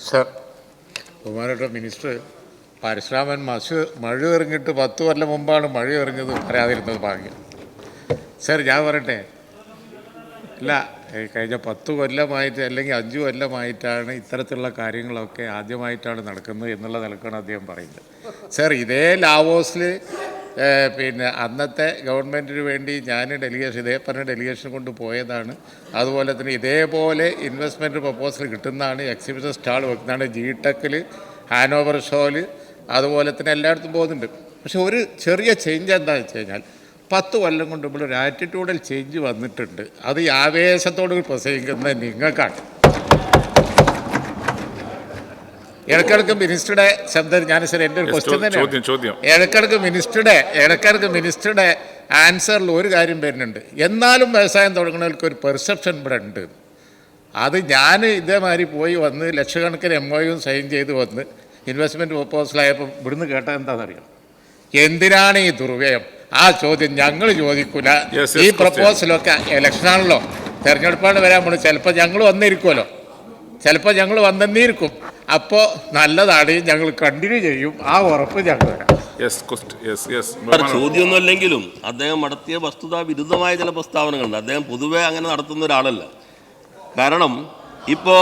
Sir, ബഹുമാനപ്പെട്ട minister, Parasuraman മഴ എറിഞ്ഞിട്ട് 10 കൊല്ലം മുമ്പാണ് മഴ എറിഞ്ഞത് പറയാതിരുന്നത് ഭാഗ്യം. സർ, ഞാൻ പറയട്ടെ, ഇല്ല, കഴിഞ്ഞ 10 കൊല്ലമായിട്ട് അല്ലെങ്കിൽ 5 കൊല്ലമായിട്ടാണ് ഇത്തരത്തിലുള്ള കാര്യങ്ങളൊക്കെ ആദ്യമായിട്ടാണ് നടക്കുന്നത് എന്നുള്ള നിലക്കാണ് അദ്ദേഹം പറയുന്നത്. സർ, ഇതേ ലാവോസിൽ അന്നത്തെ ഗവൺമെൻറ്റിന് വേണ്ടി ഞാൻ ഇതേപ്പറഞ്ഞ ഡെലിഗേഷൻ കൊണ്ട് പോയതാണ്. അതുപോലെ തന്നെ ഇതേപോലെ ഇൻവെസ്റ്റ്മെൻറ്റ് പ്രപ്പോസൽ കിട്ടുന്നതാണ്, എക്സിബിഷൻ സ്റ്റാൾ വെക്കുന്നതാണ്, GTECൽ, ഹാനോവർ ഷോയിൽ, അതുപോലെ തന്നെ എല്ലായിടത്തും പോകുന്നുണ്ട്. പക്ഷെ ഒരു ചെറിയ ചേഞ്ച് എന്താണെന്ന് വെച്ച് കഴിഞ്ഞാൽ 10 കൊല്ലം കൊണ്ട് ഇവിടെ ഒരു ആറ്റിറ്റ്യൂഡൽ ചേഞ്ച് വന്നിട്ടുണ്ട്. അത് ഈ ആവേശത്തോട് പ്രസംഗിക്കുന്നത് നിങ്ങൾക്കാണ്. ഇടക്കിടക്ക് മിനിസ്റ്ററുടെ ശബ്ദം എൻ്റെ ഒരു ക്വസ്റ്റ്യൻ തന്നെയാണ്. ഇടക്കിടക്ക് മിനിസ്റ്ററുടെ ആൻസറിൽ ഒരു കാര്യം വരുന്നുണ്ട്, എന്നാലും വ്യവസായം തുടങ്ങുന്നവർക്ക് ഒരു പെർസെപ്ഷൻ ഇവിടെ ഉണ്ട്. അത് ഞാൻ ഇതേമാതിരി പോയി വന്ന് ലക്ഷക്കണക്കിന് MOU സൈൻ ചെയ്ത് വന്ന് ഇൻവെസ്റ്റ്മെൻറ്റ് പ്രപ്പോസലായപ്പോൾ ഇവിടുന്ന് കേട്ടാൽ എന്താണെന്നറിയാം, എന്തിനാണ് ഈ ദുർവ്യയം? ആ ചോദ്യം ഞങ്ങൾ ചോദിക്കൂല. ഈ പ്രപ്പോസലൊക്കെ ഇലക്ഷനാണല്ലോ, തെരഞ്ഞെടുപ്പാണ് വരാൻ പോണത്. ചിലപ്പോൾ ഞങ്ങൾ വന്നിരിക്കുമല്ലോ, ചിലപ്പോൾ ഞങ്ങൾ വന്നെന്നിരിക്കും. അപ്പോൾ നല്ലതാണ്, ഞങ്ങൾ കണ്ടിന്യൂ ചെയ്യും. ആ ഉറപ്പ് ഞങ്ങൾ വരാം. ചോദ്യമൊന്നുമല്ലെങ്കിലും അദ്ദേഹം നടത്തിയ വസ്തുതാ വിരുദ്ധമായ ചില പ്രസ്താവനകളുണ്ട്. അദ്ദേഹം പൊതുവെ അങ്ങനെ നടത്തുന്ന ഒരാളല്ല. കാരണം ഇപ്പോൾ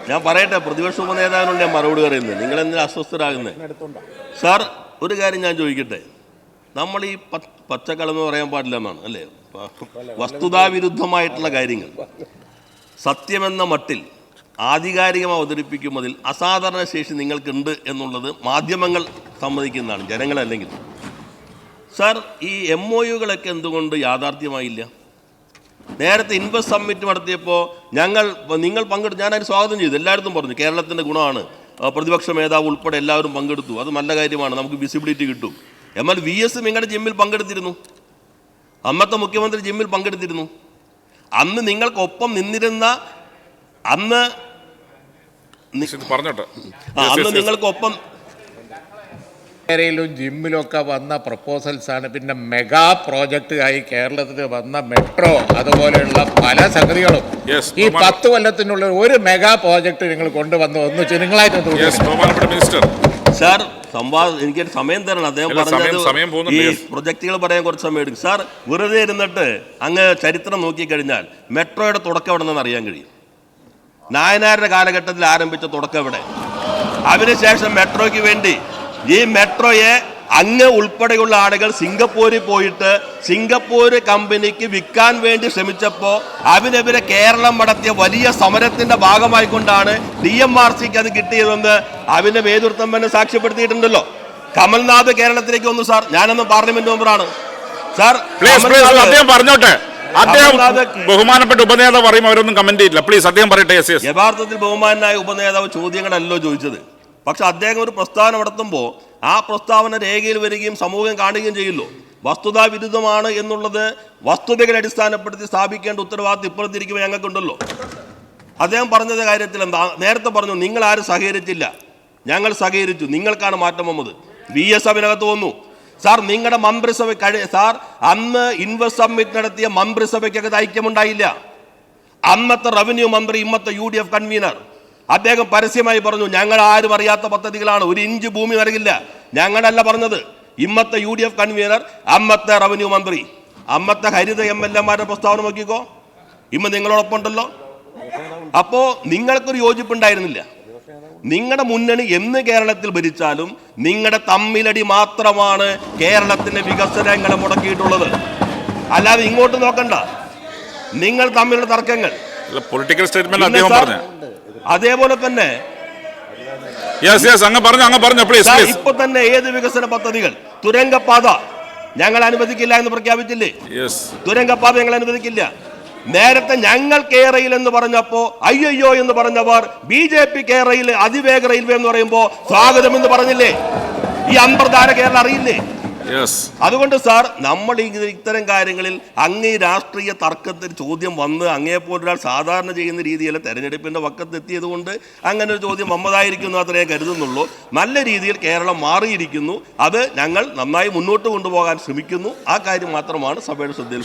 ഞാൻ പറയട്ടെ, പ്രതിപക്ഷ ഉപനേതാവിനോട് ഞാൻ മറുപടി പറയുന്നത്, നിങ്ങളെന്തിനാ അസ്വസ്ഥരാകുന്നത്? സാർ, ഒരു കാര്യം ഞാൻ ചോദിക്കട്ടെ, നമ്മൾ ഈ പച്ചക്കളമെന്ന് പറയാൻ പാടില്ല എന്നാണ് അല്ലേ? വസ്തുതാവിരുദ്ധമായിട്ടുള്ള കാര്യങ്ങൾ സത്യമെന്ന മട്ടിൽ ആധികാരികമായി അവതരിപ്പിക്കുന്നതിൽ അസാധാരണ ശേഷി നിങ്ങൾക്കുണ്ട് എന്നുള്ളത് മാധ്യമങ്ങൾ സമ്മതിക്കുന്നതാണ്, ജനങ്ങളല്ലെങ്കിൽ. സാർ, ഈ MOUകളൊക്കെ എന്തുകൊണ്ട് യാഥാർത്ഥ്യമായില്ല? നേരത്തെ ഇൻവെസ്റ്റ് സമ്മിറ്റ് നടത്തിയപ്പോൾ നിങ്ങൾ പങ്കെടുത്തു, ഞാനതിന് സ്വാഗതം ചെയ്തു, എല്ലായിടത്തും പറഞ്ഞു കേരളത്തിൻ്റെ ഗുണമാണ്, പ്രതിപക്ഷ മേധാവ് ഉൾപ്പെടെ എല്ലാവരും പങ്കെടുത്തു, അത് നല്ല കാര്യമാണ്, നമുക്ക് വിസിബിലിറ്റി കിട്ടും. എന്നാൽ VS നിങ്ങളുടെ ജിമ്മിൽ പങ്കെടുത്തിരുന്നു, അന്നത്തെ മുഖ്യമന്ത്രി ജിമ്മിൽ പങ്കെടുത്തിരുന്നു. അന്ന് നിങ്ങൾക്കൊപ്പം നിന്നിരുന്ന അന്ന് നിങ്ങൾക്കൊപ്പം യിലും ജിമ്മിലൊക്കെ വന്ന പ്രപ്പോസൽസാണ് പിന്നെ മെഗാ പ്രോജക്റ്റ് ആയി കേരളത്തിൽ വന്ന മെട്രോ, അതുപോലെയുള്ള പല സംഗതികളും. ഈ 10 കൊല്ലത്തിനുള്ള ഒരു മെഗാ പ്രോജക്റ്റ് നിങ്ങൾ കൊണ്ടുവന്ന് ഒന്നിച്ച് നിങ്ങളായിട്ട് സാർ എനിക്ക് സമയം തരണം. അദ്ദേഹം പറഞ്ഞത് ഈ പ്രൊജക്റ്റുകൾ പറയാൻ കുറച്ച് സമയം എടുക്കും. സാർ, വെറുതെ ഇരുന്നിട്ട് അങ്ങ് ചരിത്രം നോക്കിക്കഴിഞ്ഞാൽ മെട്രോയുടെ തുടക്കം എവിടെ നിന്നെന്ന് അറിയാൻ കഴിയും. നായനാരുടെ കാലഘട്ടത്തിൽ ആരംഭിച്ച തുടക്കം എവിടെ? അതിനുശേഷം മെട്രോയ്ക്ക് വേണ്ടി ഈ മെട്രോയെ അങ്ങ് ഉൾപ്പെടെയുള്ള ആളുകൾ സിംഗപ്പൂരിൽ പോയിട്ട് സിംഗപ്പൂർ കമ്പനിക്ക് വിൽക്കാൻ വേണ്ടി ശ്രമിച്ചപ്പോൾ അതിനെതിരെ കേരളം നടത്തിയ വലിയ സമരത്തിന്റെ ഭാഗമായിക്കൊണ്ടാണ് DMRCക്ക് അത് കിട്ടിയതെന്ന് അതിന്റെ നേതൃത്വം തന്നെ സാക്ഷ്യപ്പെടുത്തിയിട്ടുണ്ടല്ലോ. കമൽനാഥ് കേരളത്തിലേക്ക് വന്നു. സാർ, ഞാനൊന്നും പാർലമെന്റ് മെമ്പറാണ്. സാർ, പറഞ്ഞോട്ടെ, ബഹുമാനപ്പെട്ട ഉപനേതാവ് പറയും, അവരൊന്നും കമന്റ് ചെയ്യില്ല. പ്ലീസ്, അദ്ദേഹം പറയട്ടെ. യഥാർത്ഥത്തിൽ ബഹുമാനായ ഉപനേതാവ് ചോദ്യങ്ങളല്ലോ ചോദിച്ചത്. പക്ഷെ അദ്ദേഹം ഒരു പ്രസ്താവന നടത്തുമ്പോൾ ആ പ്രസ്താവന രേഖയിൽ വരികയും സമൂഹം കാണുകയും ചെയ്യല്ലോ. വസ്തുതാ വിരുദ്ധമാണ് എന്നുള്ളത് വസ്തുതകളെ അടിസ്ഥാനപ്പെടുത്തി സ്ഥാപിക്കേണ്ട ഉത്തരവാദിത്വം ഇപ്പോഴത്തിരിക്കുമ്പോൾ ഞങ്ങൾക്കുണ്ടല്ലോ. അദ്ദേഹം പറഞ്ഞത് കാര്യത്തിൽ എന്താ? നേരത്തെ പറഞ്ഞു നിങ്ങൾ ആരും സഹകരിച്ചില്ല, ഞങ്ങൾ സഹകരിച്ചു, നിങ്ങൾക്കാണ് മാറ്റം വന്നത്. VS അതിനകത്ത് വന്നു. സാർ, നിങ്ങളുടെ മന്ത്രിസഭ സാർ, അന്ന് ഇൻവെസ്റ്റ് സമ്മിറ്റ് നടത്തിയ മന്ത്രിസഭയ്ക്കകത്ത് ഐക്യമുണ്ടായില്ല. അന്നത്തെ റവന്യൂ മന്ത്രി, ഇന്നത്തെ UDF കൺവീനർ, അദ്ദേഹം പരസ്യമായി പറഞ്ഞു ഞങ്ങൾ ആരും അറിയാത്ത പദ്ധതികളാണ്, 1 ഇഞ്ച് ഭൂമി നൽകില്ല. ഞങ്ങളല്ല പറഞ്ഞത്, ഇന്നത്തെ UDF കൺവീനർ, അന്നത്തെ റവന്യൂ മന്ത്രി, അന്നത്തെ ഹരിത MLA പ്രസ്താവന നോക്കിക്കോ, ഇന്ന് നിങ്ങളോടൊപ്പം ഉണ്ടല്ലോ. അപ്പോ നിങ്ങൾക്കൊരു യോജിപ്പുണ്ടായിരുന്നില്ല. നിങ്ങളുടെ മുന്നണി എന്ന് കേരളത്തിൽ ഭരിച്ചാലും നിങ്ങളുടെ തമ്മിലടി മാത്രമാണ് കേരളത്തിന്റെ വികസനങ്ങളെ മുടക്കിയിട്ടുള്ളത്. അല്ലാതെ ഇങ്ങോട്ട് നോക്കണ്ട, നിങ്ങൾ തമ്മിലുള്ള തർക്കങ്ങൾ. പൊളിറ്റിക്കൽ സ്റ്റേറ്റ്മെന്റ് അതേപോലെ തന്നെ ഇപ്പൊ തന്നെ ഏത് വികസന പദ്ധതികൾ, തുരങ്കപാത ഞങ്ങൾ അനുവദിക്കില്ല എന്ന് പ്രഖ്യാപിച്ചില്ലേ? തുരങ്കപാത ഞങ്ങൾ അനുവദിക്കില്ല. നേരത്തെ ഞങ്ങൾ കേരയിൽ എന്ന് പറഞ്ഞപ്പോ അയ്യോ എന്ന് പറഞ്ഞവർ BJP കേരയിൽ അതിവേഗ റെയിൽവേ എന്ന് പറയുമ്പോ സ്വാഗതം എന്ന് പറഞ്ഞില്ലേ? ഈ അന്തർധാര കേരളം അറിയില്ലേ? അതുകൊണ്ട് സാർ, നമ്മൾ ഇത്തരം കാര്യങ്ങളിൽ അങ്ങേ രാഷ്ട്രീയ തർക്കത്തിൽ ചോദ്യം വന്ന് അങ്ങേപ്പോലൊരാൾ സാധാരണ ചെയ്യുന്ന രീതിയിൽ തെരഞ്ഞെടുപ്പിന്റെ വക്കത്തെത്തിയത് കൊണ്ട് അങ്ങനെ ഒരു ചോദ്യം വന്നതായിരിക്കുന്നു അത്രേ കരുതുന്നുള്ളൂ. നല്ല രീതിയിൽ കേരളം മാറിയിരിക്കുന്നു. അത് ഞങ്ങൾ നന്നായി മുന്നോട്ട് കൊണ്ടുപോകാൻ ശ്രമിക്കുന്നു. ആ കാര്യം മാത്രമാണ് സഭയുടെ ശ്രദ്ധയിൽ.